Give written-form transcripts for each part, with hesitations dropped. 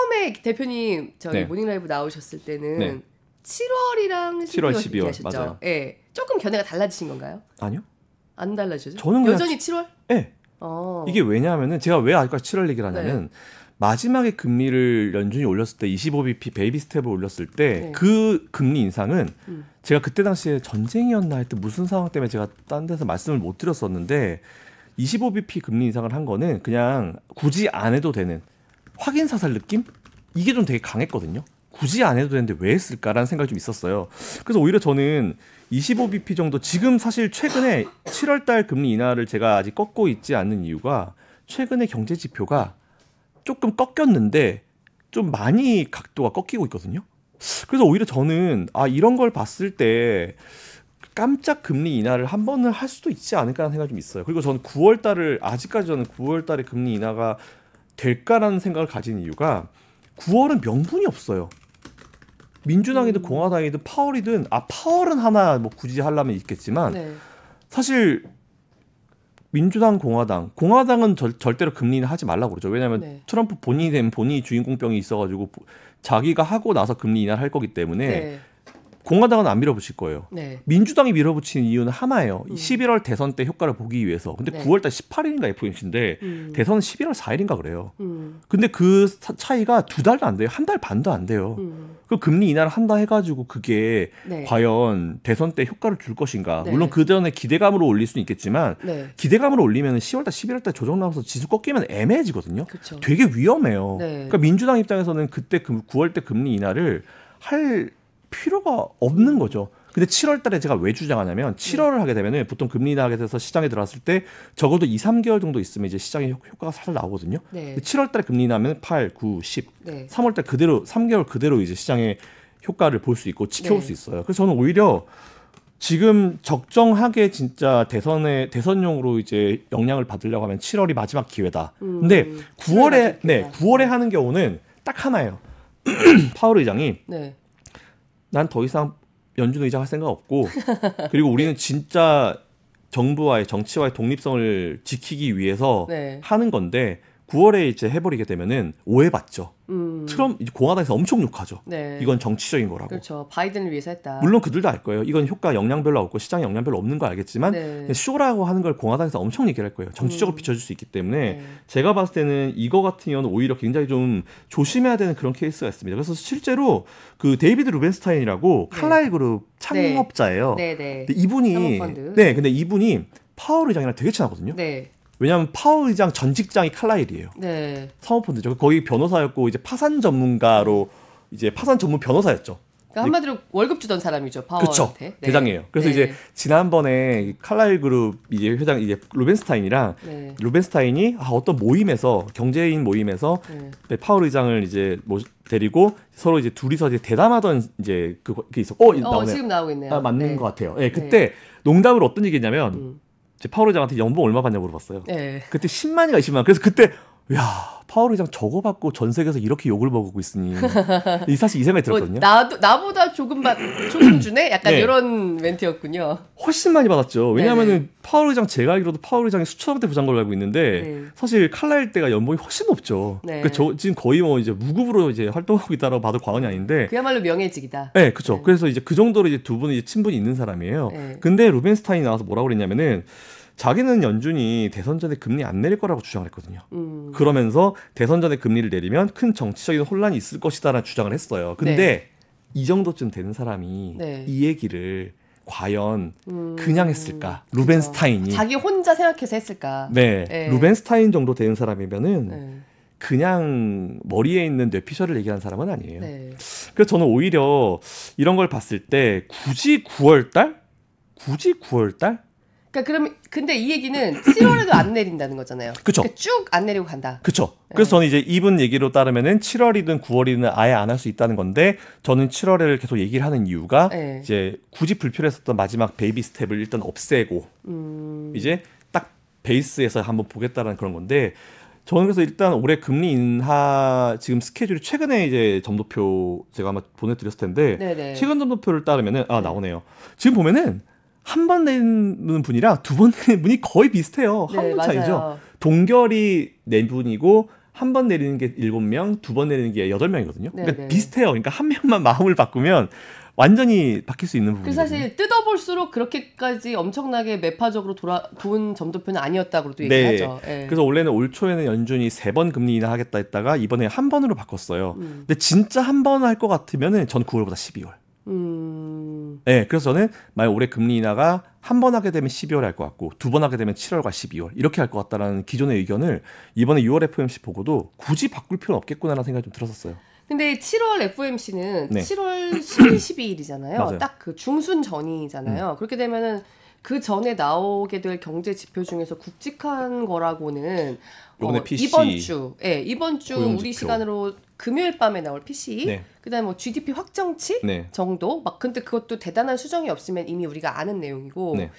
처음에 대표님 저희 네. 모닝라이브 나오셨을 때는 네. 7월이랑 7월, 12월 12월 맞아요. 예, 조금 견해가 달라지신 건가요? 아니요. 안 달라지죠? 저는 그냥 여전히 7월? 네. 이게 왜냐하면은 제가 왜 아직까지 7월 얘기를 하냐면 마지막에 금리를 연준이 올렸을 때 25bp 베이비 스텝을 올렸을 때 그 금리 인상은 제가 그때 당시에 전쟁이었나 하여튼 무슨 상황 때문에 제가 딴 데서 말씀을 못 드렸었는데 25bp 금리 인상을 한 거는 그냥 굳이 안 해도 되는 확인 사살 느낌? 이게 좀 되게 강했거든요. 굳이 안 해도 되는데 왜 했을까라는 생각이 좀 있었어요. 그래서 오히려 저는 25bp 정도 지금 사실 최근에 7월달 금리 인하를 제가 아직 꺾고 있지 않는 이유가 최근에 경제 지표가 조금 꺾였는데 좀 많이 각도가 꺾이고 있거든요. 그래서 오히려 저는 이런 걸 봤을 때 깜짝 금리 인하를 한 번은 할 수도 있지 않을까 하는 생각이 좀 있어요. 그리고 저는 9월달을 아직까지 저는 9월달에 금리 인하가 될까라는 생각을 가진 이유가 9월은 명분이 없어요. 민주당이든 공화당이든 파월이든 파월은 하나 뭐 굳이 하려면 있겠지만 사실 민주당, 공화당은 절대로 금리 인하 하지 말라고 그러죠. 왜냐하면 트럼프 본인이 주인공병이 있어가지고 자기가 하고 나서 금리 인하를 할 거기 때문에 공화당은 안 밀어붙일 거예요. 민주당이 밀어붙이는 이유는 하나예요. 11월 대선 때 효과를 보기 위해서. 근데 9월달 18일인가 FOMC인데 대선은 11월 4일인가 그래요. 근데 그 차이가 2달도 안 돼요. 1달 반도 안 돼요. 그 금리 인하를 한다 해가지고 그게 과연 대선 때 효과를 줄 것인가. 물론 그 전에 기대감으로 올릴 수는 있겠지만 기대감으로 올리면 10월달, 11월달 조정 나와서 지수 꺾이면 애매해지거든요. 그쵸. 되게 위험해요. 그러니까 민주당 입장에서는 그때 9월 때 금리 인하를 할 필요가 없는 거죠. 근데 7월 달에 제가 왜 주장하냐면 7월을 하게 되면은 보통 금리 인하하게 돼서 시장에 들어왔을 때 적어도 2, 3개월 정도 있으면 이제 시장에 효과가 살짝 나오거든요. 근데 7월 달에 금리 인하하면 8, 9, 10, 3월 달 그대로 3개월 그대로 이제 시장에 효과를 볼 수 있고 지켜올 수 있어요. 그래서 저는 오히려 지금 적정하게 진짜 대선용으로 이제 영향을 받으려고 하면 7월이 마지막 기회다. 근데 9월에 하는 경우는 딱 하나예요. 파월 의장이 난 더 이상 연준 의장 할 생각 없고 그리고 우리는 진짜 정부와의 정치와의 독립성을 지키기 위해서 하는 건데 9월에 이제 해버리게 되면은 오해받죠. 공화당에서 엄청 욕하죠. 이건 정치적인 거라고. 그렇죠. 바이든을 위해서 했다. 물론 그들도 알 거예요. 이건 효과 영향 별로 없고 시장에 영향 별로 없는 거 알겠지만 쇼라고 하는 걸 공화당에서 엄청 얘기를 할 거예요. 정치적으로 비춰줄 수 있기 때문에 제가 봤을 때는 이거 같은 경우는 오히려 굉장히 좀 조심해야 되는 그런 케이스가 있습니다. 그래서 실제로 그 데이비드 루벤스타인이라고 칼라일 그룹 창업자예요. 근데 이분이 근데 이분이 파월 의장이랑 되게 친하거든요. 왜냐하면 파월 의장 전 직장이 칼라일이에요. 사모펀드죠. 거의 변호사였고 이제 파산 전문가로 이제 파산 전문 변호사였죠. 그러니까 한마디로 월급 주던 사람이죠. 파월한테. 그렇죠. 대장이에요. 그래서 이제 지난번에 칼라일 그룹 이제 회장 이제 루벤스타인이랑 루벤스타인이 어떤 모임에서 경제인 모임에서 파월 의장을 이제 데리고 서로 이제 둘이서 이제 대담하던 이제 그게 있어. 나오네요. 지금 나오고 있네요. 맞는 것 같아요. 그때 농담으로 어떤 얘기했냐면. 파월 의장한테 연봉 얼마 받냐고 물어봤어요. 그때 10만인가 20만. 그래서 그때 파월 의장 저거 받고 전 세계에서 이렇게 욕을 먹고 있으니 사실 이 생각이 들었거든요. 나보다 조금 주네? 약간 이런 멘트였군요. 훨씬 많이 받았죠. 왜냐하면은 파월 의장 제가 알기로도 파월 의장이 수천억 대 부자인 걸로 알고 있는데 사실 칼라일 때가 연봉이 훨씬 높죠. 그러니까 지금 거의 뭐 이제 무급으로 이제 활동하고 있다라고 봐도 과언이 아닌데. 그야말로 명예직이다. 그렇죠. 그래서 이제 그 정도로 이제 두 분이 이제 친분이 있는 사람이에요. 근데 루벤스타인이 나와서 뭐라고 그랬냐면은. 자기는 연준이 대선 전에 금리 안 내릴 거라고 주장을 했거든요. 그러면서 대선 전에 금리를 내리면 큰 정치적인 혼란이 있을 것이다라는 주장을 했어요. 근데 이 정도쯤 되는 사람이 이 얘기를 과연 그냥 했을까? 루벤스타인이. 자기 혼자 생각해서 했을까? 루벤스타인 정도 되는 사람이면은 그냥 머리에 있는 뇌피셜을 얘기하는 사람은 아니에요. 그래서 저는 오히려 이런 걸 봤을 때 굳이 9월달? 그러니까 근데 이 얘기는 7월에도 안 내린다는 거잖아요. 그렇죠. 그러니까 쭉 안 내리고 간다. 그렇죠. 그래서 저는 이제 이분 얘기로 따르면은 7월이든 9월이든 아예 안 할 수 있다는 건데 저는 7월을 계속 얘기를 하는 이유가 이제 굳이 불필요했었던 마지막 베이비 스텝을 일단 없애고 이제 딱 베이스에서 한번 보겠다라는 그런 건데 저는 그래서 일단 올해 금리 인하 지금 스케줄이 최근에 이제 점도표 제가 아마 보내드렸을 텐데 최근 점도표를 따르면은 나오네요. 지금 보면은 한 번 내는 분이랑 두 번 내는 분이 거의 비슷해요. 한 분 차이죠. 동결이 4분이고 한 번 내리는 게 7명, 두 번 내리는 게 8명이거든요. 그러니까 네네. 비슷해요. 그러니까 한 명만 마음을 바꾸면 완전히 바뀔 수 있는 부분이거든요. 사실 뜯어볼수록 그렇게까지 엄청나게 매파적으로 돈 점도표는 아니었다고도 네. 얘기하죠. 네. 그래서 원래는 올 초에는 연준이 3번 금리 인하하겠다 했다가 이번에 한 번으로 바꿨어요. 근데 진짜 한 번 할 것 같으면은 전 9월보다 12월. 네, 그래서 저는 만약 올해 금리 인하가 한 번 하게 되면 12월에 할 것 같고 두 번 하게 되면 7월과 12월 이렇게 할 것 같다라는 기존의 의견을 이번에 6월 FOMC 보고도 굳이 바꿀 필요는 없겠구나라는 생각이 좀 들었었어요. 근데 7월 FOMC는 네. 7월 12, 12일이잖아요. 맞아요. 딱 그 중순 전이잖아요. 그렇게 되면은 그 전에 나오게 될 경제 지표 중에서 굵직한 거라고는 요번에 PC, 이번 주 고용지표. 우리 시간으로 금요일 밤에 나올 PC, 네. 그다음에 뭐 GDP 확정치 네. 정도. 막 근데 그것도 대단한 수정이 없으면 이미 우리가 아는 내용이고. 네.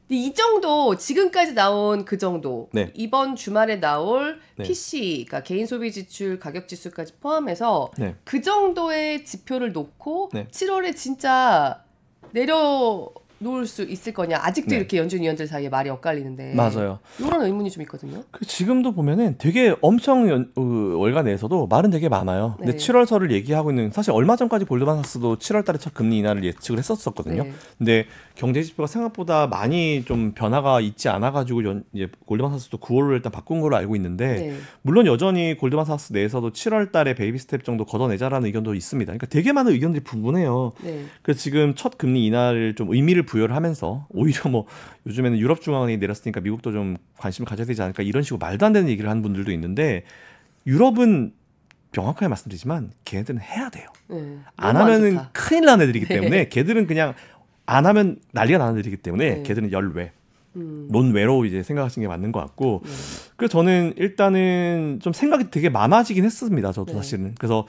근데 이 정도 지금까지 나온 그 정도 네. 이번 주말에 나올 네. PC, 그러니까 개인 소비 지출 가격 지수까지 포함해서 네. 그 정도의 지표를 놓고 네. 7월에 진짜 내려놓을 수 있을 거냐. 아직도 네. 이렇게 연준 위원들 사이에 말이 엇갈리는데. 맞아요. 이런 의문이 좀 있거든요. 지금도 보면은 되게 엄청 월가 내에서도 말은 되게 많아요. 근데 네. 7월설을 얘기하고 있는 사실 얼마 전까지 골드만삭스도 7월 달에 첫 금리 인하를 예측을 했었거든요. 네. 근데 경제 지표가 생각보다 많이 좀 변화가 있지 않아 가지고 이제 골드만삭스도 9월로 일단 바꾼 걸로 알고 있는데 네. 물론 여전히 골드만삭스 내에서도 7월 달에 베이비 스텝 정도 걷어내자라는 의견도 있습니다. 그러니까 되게 많은 의견들이 분분해요. 네. 그래서 지금 첫 금리 인하를 좀 의미를 부여를 하면서 오히려 뭐 요즘에는 유럽 중앙은행이 내렸으니까 미국도 좀 관심을 가져야 되지 않을까 이런 식으로 말도 안 되는 얘기를 하는 분들도 있는데 유럽은 명확하게 말씀드리지만 걔네들은 해야 돼요. 네. 안 너무 하면은 좋다. 큰일 나는 애들이기 네. 때문에 걔들은 그냥 안 하면 난리가 나는 애들이기 때문에 네. 걔들은 열외. 논외로 이제 생각하시는 게 맞는 것 같고 그래서 저는 일단은 좀 생각이 되게 많아지긴 했습니다. 저도 네. 사실은. 그래서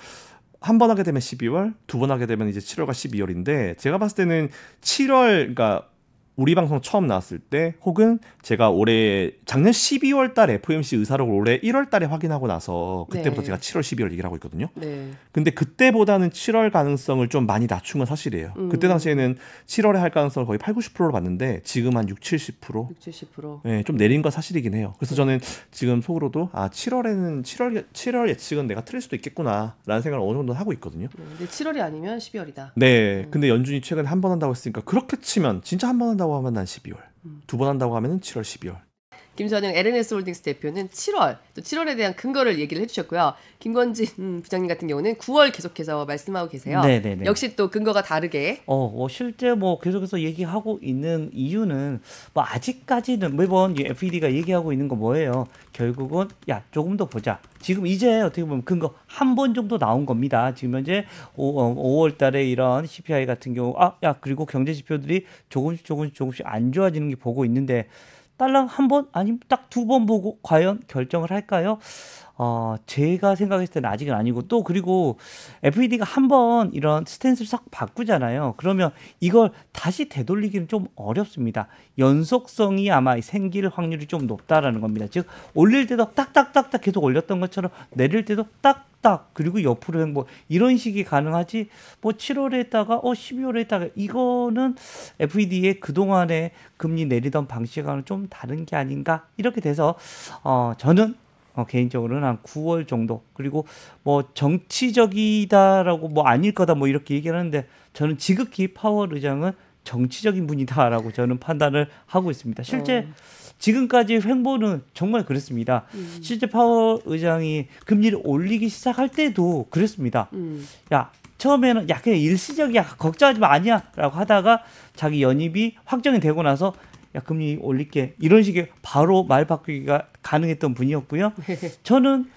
한 번 하게 되면 12월, 두 번 하게 되면 이제 7월과 12월인데 제가 봤을 때는 7월 그러니까 우리 방송 처음 나왔을 때 혹은 제가 올해 작년 12월 달 FOMC 의사록을 올해 1월 달에 확인하고 나서 그때부터 네. 제가 7월, 12월 얘기를 하고 있거든요. 네. 근데 그때보다는 7월 가능성을 좀 많이 낮춘 건 사실이에요. 그때 당시에는 7월에 할 가능성을 거의 8, 90%로 봤는데 지금 한 6, 70%? 6, 70%. 네, 좀 내린 건 사실이긴 해요. 그래서 저는 지금 속으로도 7월 예측은 내가 틀릴 수도 있겠구나라는 생각을 어느 정도 하고 있거든요. 근데 7월이 아니면 12월이다. 네, 근데 연준이 최근에 한 번 한다고 했으니까 그렇게 치면 진짜 한 번 한다고 하면 난 12월, 두 번 한다고 하면은 7월, 12월. 김선영 LNS 홀딩스 대표는 7월, 또 7월에 대한 근거를 얘기를 해주셨고요. 김건진 부장님 같은 경우는 9월 계속해서 말씀하고 계세요. 네네네. 역시 또 근거가 다르게. 실제 계속해서 얘기하고 있는 이유는 아직까지는 매번 FED가 얘기하고 있는 거 뭐예요? 결국은 조금 더 보자. 지금 이제 어떻게 보면 근거 한 번 정도 나온 겁니다. 지금 현재 5월 달에 이런 CPI 같은 경우 그리고 경제 지표들이 조금씩 안 좋아지는 게 보고 있는데 딸랑 한 번 아니면 딱 두 번 보고 과연 결정을 할까요? 제가 생각했을 때는 아직은 아니고 또 그리고 FED가 한 번 이런 스탠스를 싹 바꾸잖아요. 그러면 이걸 다시 되돌리기는 좀 어렵습니다. 연속성이 아마 생길 확률이 좀 높다라는 겁니다. 즉 올릴 때도 딱딱딱딱 계속 올렸던 것처럼 내릴 때도 딱딱 그리고 옆으로 행보 이런 식이 가능하지 7월에 했다가 12월에 했다가 이거는 FED의 그동안에 금리 내리던 방식과는 좀 다른 게 아닌가 이렇게 돼서 저는 개인적으로는 한 9월 정도 그리고 정치적이다라고 아닐 거다 이렇게 얘기를 하는데 저는 지극히 파월 의장은 정치적인 분이다라고 저는 판단을 하고 있습니다. 실제 지금까지 횡보는 정말 그랬습니다. 실제 파월 의장이 금리를 올리기 시작할 때도 그랬습니다. 처음에는 그냥 일시적이야 걱정하지 마 아니야 라고 하다가 자기 연입이 확정이 되고 나서 금리 올릴게 이런 식의 바로 말 바꾸기가 가능했던 분이었고요. 저는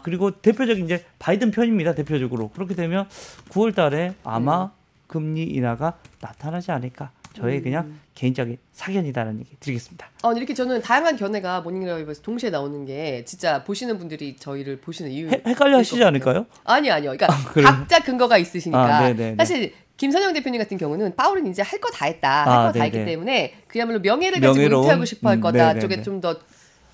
그리고 대표적인 이제 바이든 편입니다. 대표적으로 그렇게 되면 9월 달에 아마 금리 인하가 나타나지 않을까. 저의 그냥 개인적인 사견이다라는 얘기 드리겠습니다. 이렇게 저는 다양한 견해가 모닝라이브에서 동시에 나오는 게 진짜 보시는 분들이 저희를 보시는 이유 헷갈려 하시지 않을까요? 아니요. 그러니까 각자 근거가 있으시니까. 네네네. 사실 김선영 대표님 같은 경우는 파월은 이제 할 거 다 했다. 할 거 다 했기 때문에 그야말로 명예를 가지고 은퇴하고 싶어 할 거다 쪽에 좀 더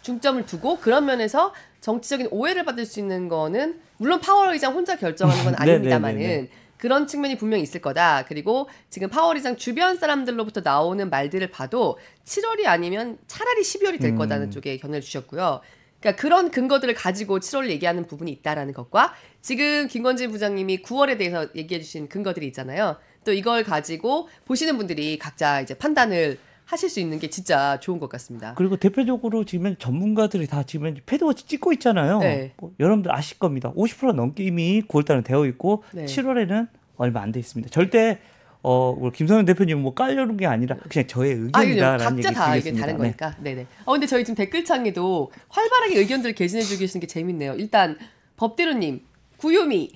중점을 두고 그런 면에서 정치적인 오해를 받을 수 있는 거는 물론 파월 의장 혼자 결정하는 건 아닙니다만은 그런 측면이 분명히 있을 거다. 그리고 지금 파월 의장 주변 사람들로부터 나오는 말들을 봐도 7월이 아니면 차라리 12월이 될 거다는 쪽에 견해를 주셨고요. 그러니까 그런 근거들을 가지고 7월을 얘기하는 부분이 있다라는 것과 지금 김건진 부장님이 9월에 대해서 얘기해 주신 근거들이 있잖아요. 또 이걸 가지고 보시는 분들이 각자 이제 판단을 하실 수 있는 게 진짜 좋은 것 같습니다. 그리고 대표적으로 지금 전문가들이 다 지금 패드워치 찍고 있잖아요. 네. 여러분들 아실 겁니다. 50% 넘게 이미 9월달은 되어 있고 네. 7월에는 얼마 안 돼 있습니다. 절대 김성현 대표님 뭐 깔려는 게 아니라 그냥 저의 의견이다라는 얘기 각자 다 드리겠습니다. 다른 거니까. 네네. 근데 저희 지금 댓글창에도 활발하게 의견들을 개진해주고 계시는 게 재밌네요. 일단 법대로님, 구요미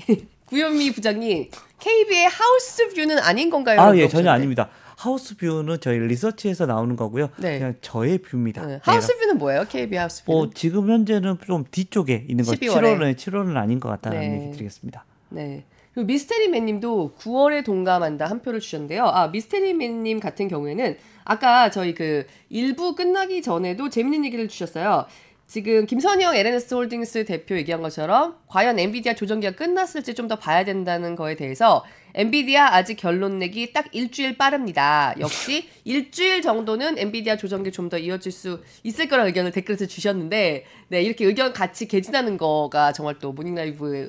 부장님, KB의 하우스뷰는 아닌 건가요? 예, 전혀 아닙니다. 하우스뷰는 저희 리서치에서 나오는 거고요. 네. 그냥 저의 뷰입니다. 네. 하우스뷰는 뭐예요? KB 하우스뷰는? 지금 현재는 좀 뒤쪽에 있는 거. 7월은 아닌 것 같다는 네. 얘기 드리겠습니다. 네. 그리고 미스테리맨님도 9월에 동감한다 한 표를 주셨는데요. 미스테리맨님 같은 경우에는 아까 저희 그 1부 끝나기 전에도 재밌는 얘기를 주셨어요. 지금 김선영 LNS 홀딩스 대표 얘기한 것처럼 과연 엔비디아 조정기가 끝났을지 좀 더 봐야 된다는 거에 대해서 엔비디아 아직 결론 내기 딱 일주일 빠릅니다. 역시 일주일 정도는 엔비디아 조정기 좀 더 이어질 수 있을 거라는 의견을 댓글에서 주셨는데 네, 이렇게 의견 같이 개진하는 거가 정말 또 모닝라이브에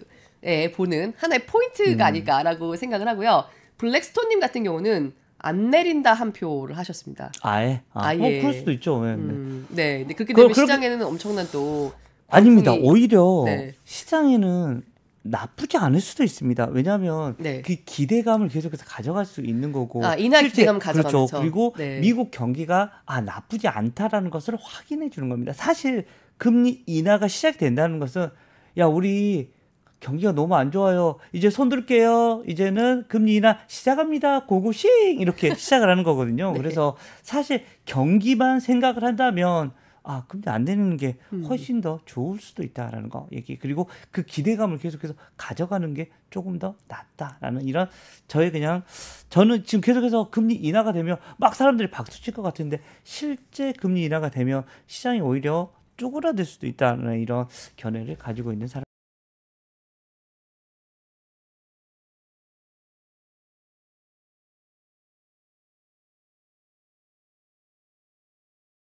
보는 하나의 포인트가 아닐까라고 생각을 하고요. 블랙스톤님 같은 경우는 안 내린다 한 표를 하셨습니다. 아예? 그럴 수도 있죠. 네. 네. 근데 그렇게 되면 시장에는 엄청난 또 아닙니다. 오히려 네. 시장에는 나쁘지 않을 수도 있습니다. 왜냐하면 네. 그 기대감을 계속해서 가져갈 수 있는 거고. 인하 기대감 가져가면서. 그렇죠. 그리고 네. 미국 경기가 나쁘지 않다라는 것을 확인해 주는 겁니다. 사실 금리 인하가 시작된다는 것은 우리 경기가 너무 안 좋아요. 이제 손들게요. 이제는 금리 인하 시작합니다. 고고싱 이렇게 시작을 하는 거거든요. 네. 그래서 사실 경기만 생각을 한다면 금리 안 내리는 게 훨씬 더 좋을 수도 있다라는 거 얘기. 그리고 그 기대감을 계속해서 가져가는 게 조금 더 낫다라는 이런 저는 지금 계속해서 금리 인하가 되면 막 사람들이 박수 칠 것 같은데 실제 금리 인하가 되면 시장이 오히려 쪼그라들 수도 있다는 이런 견해를 가지고 있는 사람.